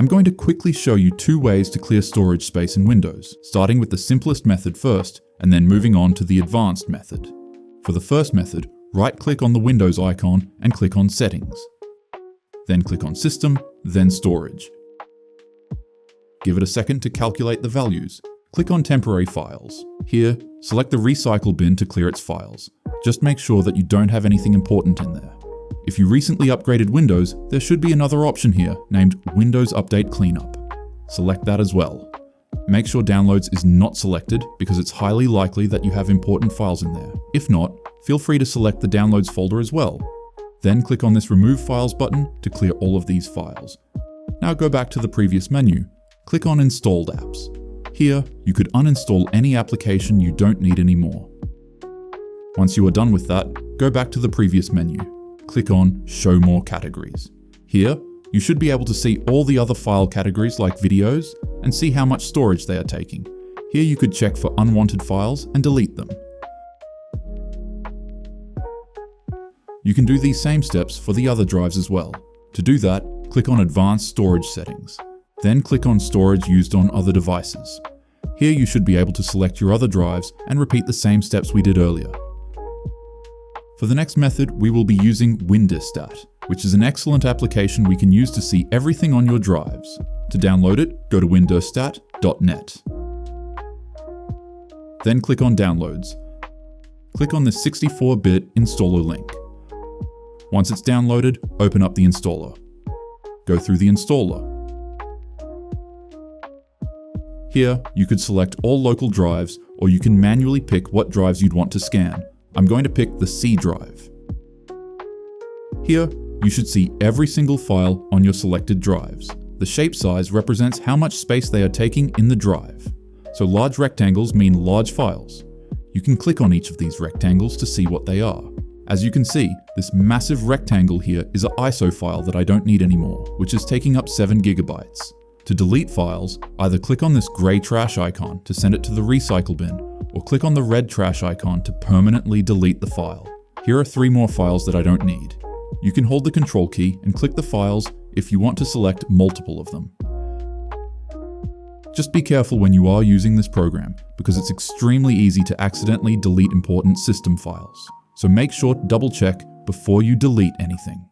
I'm going to quickly show you 2 ways to clear storage space in Windows, starting with the simplest method first, and then moving on to the advanced method. For the first method, right-click on the Windows icon and click on Settings. Then click on System, then Storage. Give it a second to calculate the values. Click on Temporary Files. Here, select the Recycle bin to clear its files. Just make sure that you don't have anything important in there. If you recently upgraded Windows, there should be another option here named Windows Update Cleanup. Select that as well. Make sure Downloads is not selected because it's highly likely that you have important files in there. If not, feel free to select the Downloads folder as well. Then click on this Remove Files button to clear all of these files. Now go back to the previous menu. Click on Installed Apps. Here, you could uninstall any application you don't need anymore. Once you are done with that, go back to the previous menu. Click on Show More Categories. Here, you should be able to see all the other file categories like videos and see how much storage they are taking. Here you could check for unwanted files and delete them. You can do these same steps for the other drives as well. To do that, click on Advanced Storage Settings. Then click on Storage used on other devices. Here you should be able to select your other drives and repeat the same steps we did earlier. For the next method, we will be using Windowstat, which is an excellent application we can use to see everything on your drives. To download it, go to windowstat.net. Then click on Downloads. Click on the 64-bit installer link. Once it's downloaded, open up the installer. Go through the installer. Here, you could select all local drives, or you can manually pick what drives you'd want to scan. I'm going to pick the C drive. Here, you should see every single file on your selected drives. The shape size represents how much space they are taking in the drive. So large rectangles mean large files. You can click on each of these rectangles to see what they are. As you can see, this massive rectangle here is an ISO file that I don't need anymore, which is taking up 7 GB. To delete files, either click on this grey trash icon to send it to the recycle bin, or click on the red trash icon to permanently delete the file. Here are 3 more files that I don't need. You can hold the Control key and click the files if you want to select multiple of them. Just be careful when you are using this program, because it's extremely easy to accidentally delete important system files. So make sure to double check before you delete anything.